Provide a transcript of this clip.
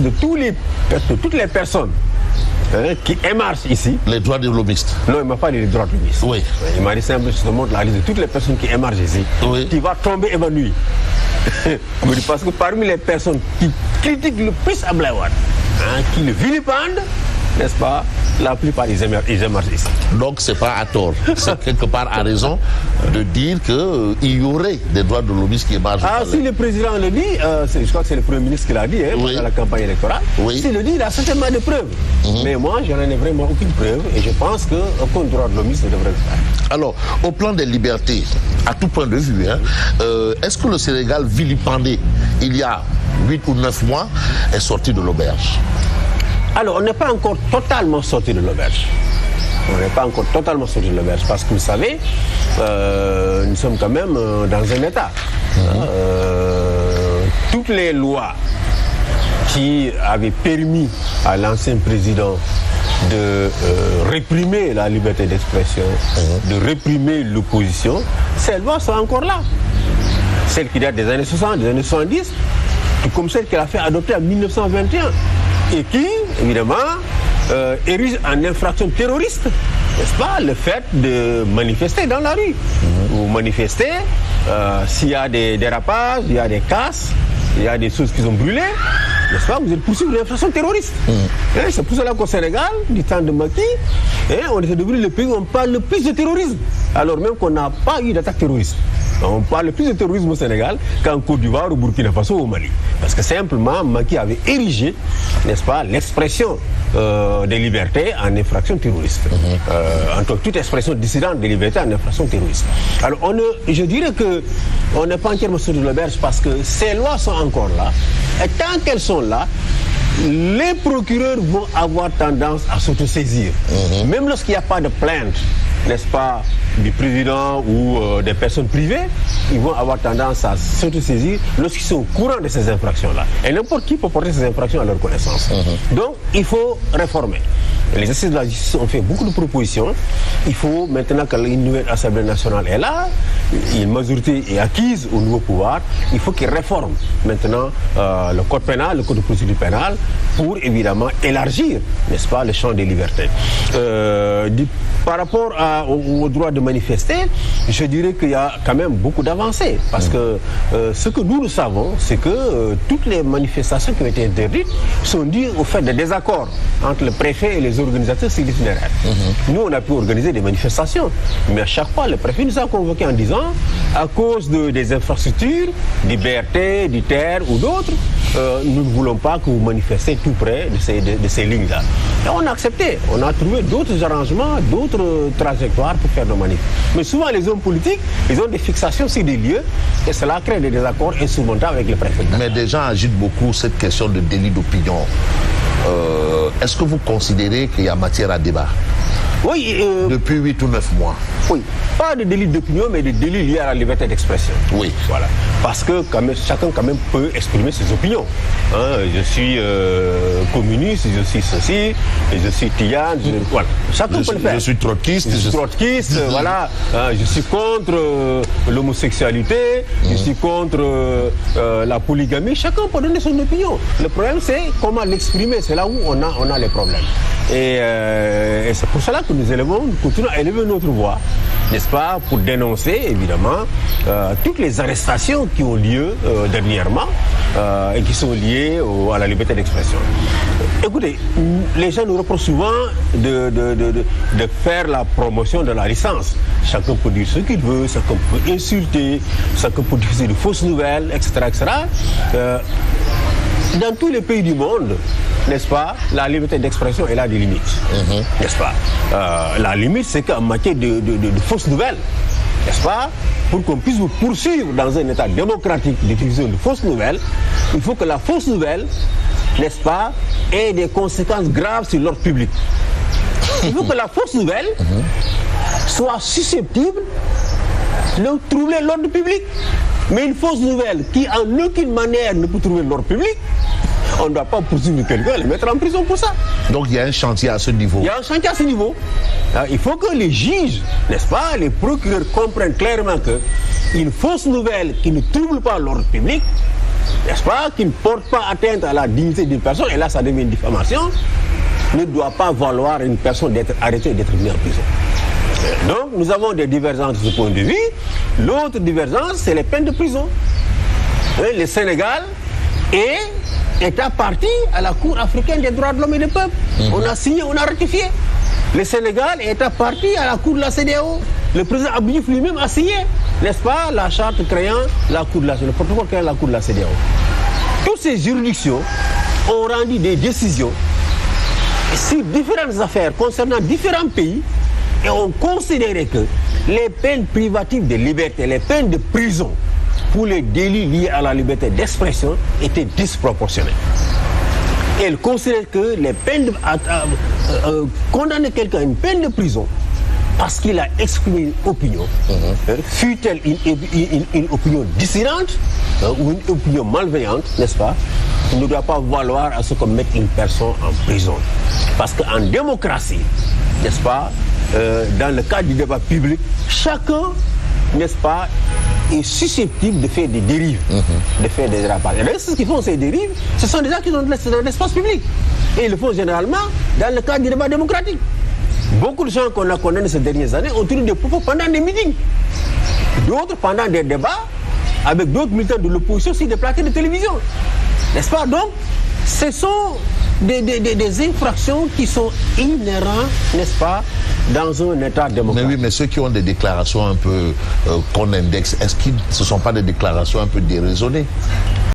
de toutes les personnes qui émargent ici. Les droits des lobbyistes. Non, il ne m'a pas dit les droits des lobbyistes. Oui. Il m'a dit simplement, je te montre la liste de toutes les personnes qui émargent ici. Oui. Tu vas tomber évanoui. Parce que parmi les personnes qui critiquent le plus Abdoulaye Wade, qui le vilipendent, n'est-ce pas, la plupart ils émargent ici. Donc c'est pas à tort, c'est quelque part à raison de dire qu'il y aurait des droits de lobbyistes qui émargent. Si le président le dit, je crois que c'est le Premier ministre qui l'a dit oui. dans la campagne électorale. Oui. S'il le dit, il a certainement des preuves. Mais moi, je n'en ai vraiment aucune preuve et je pense qu'aucun droit de lobbyiste ne devrait le faire. Alors, au plan des libertés, à tout point de vue, est-ce que le Sénégal vilipendé il y a 8 ou 9 mois est sorti de l'auberge? Alors, on n'est pas encore totalement sorti de l'auberge. On n'est pas encore totalement sorti de l'auberge parce que vous savez, nous sommes quand même dans un état. Toutes les lois qui avaient permis à l'ancien président de réprimer la liberté d'expression, de réprimer l'opposition, ces lois sont encore là. Celles qui datent des années 60, des années 70, tout comme celles qu'elle a fait adopter en 1921. Et qui, évidemment, érige en infraction terroriste, n'est-ce pas, le fait de manifester dans la rue. Vous manifestez, s'il y a des dérapages, il y a des casses, il y a des choses qui sont brûlées, n'est-ce pas, vous êtes poursuivi pour l'infraction terroriste. C'est pour cela qu'au Sénégal, du temps de Macky, on était devenu le pays où on parle le plus de terrorisme, alors même qu'on n'a pas eu d'attaque terroriste. On parle plus de terrorisme au Sénégal qu'en Côte d'Ivoire, au Burkina Faso, au Mali. Parce que simplement, Macky avait érigé, n'est-ce pas, l'expression des libertés en infraction terroriste. En tant que toute expression dissidente des libertés en infraction terroriste. Alors, je dirais qu'on n'est pas entièrement sorti de l'auberge parce que ces lois sont encore là. Et tant qu'elles sont là, les procureurs vont avoir tendance à s'autosaisir. Même lorsqu'il n'y a pas de plainte, n'est-ce pas, du président ou des personnes privées, ils vont avoir tendance à s'autosaisir lorsqu'ils sont au courant de ces infractions-là. Et n'importe qui peut porter ces infractions à leur connaissance. Donc, il faut réformer. Les assises de la justice ont fait beaucoup de propositions. Il faut maintenant qu'une nouvelle Assemblée nationale est là, une majorité est acquise au nouveau pouvoir, il faut qu'ils réforment maintenant le code pénal, le code de procédure pénale, pour évidemment élargir, n'est-ce pas, le champ des libertés. Par rapport au droit de manifester, je dirais qu'il y a quand même beaucoup d'avancées. Parce que ce que nous savons, c'est que toutes les manifestations qui ont été interdites sont dues au fait de désaccords entre le préfet et les organisateurs civiques itinéraires. Nous, on a pu organiser des manifestations, mais à chaque fois, le préfet nous a convoqués en disant, à cause des infrastructures, du BRT, du TER ou d'autres, nous ne voulons pas que vous manifestez tout près de ces lignes-là. Et on a accepté, on a trouvé d'autres arrangements, d'autres trajectoires pour faire nos manifs. Mais souvent, les hommes politiques, ils ont des fixations sur des lieux et cela crée des désaccords insurmontables avec le préfet. Mais des gens agitent beaucoup cette question de délit d'opinion. Est-ce que vous considérez qu'il y a matière à débat? Oui. Depuis 8 ou 9 mois. Oui. Pas de délit d'opinion, mais de délit liés à la liberté d'expression. Oui. Voilà. Parce que chacun quand même peut exprimer ses opinions. Je suis communiste, je suis ceci, et je suis Tiyan, voilà. Chacun peut le faire. Je suis trotskiste. Je suis trotskiste, voilà. Je suis contre l'homosexualité, je suis contre la polygamie. Chacun peut donner son opinion. Le problème, c'est comment l'exprimer. C'est là où on a les problèmes. Et c'est pour cela que nous continuons à élever notre voix, n'est-ce pas, pour dénoncer, évidemment, toutes les arrestations qui ont lieu dernièrement et qui sont liées à la liberté d'expression. Écoutez, les gens nous reprochent souvent de faire la promotion de la licence. Chacun peut dire ce qu'il veut, chacun peut insulter, chacun peut diffuser de fausses nouvelles, etc. etc. Dans tous les pays du monde, n'est-ce pas, la liberté d'expression, elle a des limites, n'est-ce pas. La limite, c'est qu'en matière de fausses nouvelles, n'est-ce pas, pour qu'on puisse vous poursuivre dans un état démocratique d'utiliser de fausses nouvelles, il faut que la fausse nouvelle, n'est-ce pas, ait des conséquences graves sur l'ordre public. Il faut que la fausse nouvelle soit susceptible de troubler l'ordre public. Mais une fausse nouvelle qui en aucune manière ne peut trouver l'ordre public, on ne doit pas poursuivre quelqu'un et le mettre en prison pour ça. Donc il y a un chantier à ce niveau. Il y a un chantier à ce niveau. Il faut que les juges, n'est-ce pas, les procureurs comprennent clairement qu'une fausse nouvelle qui ne trouble pas l'ordre public n'est-ce pas, qui ne porte pas atteinte à la dignité d'une personne, et là ça devient une diffamation, ne doit pas valoir une personne d'être arrêtée et d'être mise en prison. Donc nous avons des divergences de ce point de vue. L'autre divergence, c'est les peines de prison. Le Sénégal est parti à la Cour africaine des droits de l'homme et des peuples. On a signé, on a ratifié. Le Sénégal est parti à la Cour de la CEDEAO. Le président Abdou Diouf lui-même a signé, n'est-ce pas, la charte créant la Cour de la CEDEAO, le protocole créant la Cour de la CEDEAO. Toutes ces juridictions ont rendu des décisions sur différentes affaires concernant différents pays et ont considéré que les peines privatives de liberté, les peines de prison pour les délits liés à la liberté d'expression étaient disproportionnées. Et elles considèrent que les peines condamner quelqu'un à une peine de prison parce qu'il a exprimé une opinion, fût-elle une opinion dissidente ou une opinion malveillante, n'est-ce pas, ne doit pas valoir à ce qu'on mette une personne en prison. Parce qu'en démocratie, n'est-ce pas, dans le cadre du débat public, chacun, n'est-ce pas, est susceptible de faire des dérives, de faire des dérapages. Et ceux qui font ces dérives, ce sont des gens qui sont dans l'espace public. Et ils le font généralement dans le cadre du débat démocratique. Beaucoup de gens qu'on a condamnés ces dernières années ont tenu des propos pendant des meetings. D'autres pendant des débats avec d'autres militants de l'opposition sur des plateaux de télévision. N'est-ce pas? Donc, ce sont des infractions qui sont inhérentes, n'est-ce pas, dans un État démocratique. Mais oui, mais ceux qui ont des déclarations un peu qu'on indexe, est-ce que ce ne sont pas des déclarations un peu déraisonnées?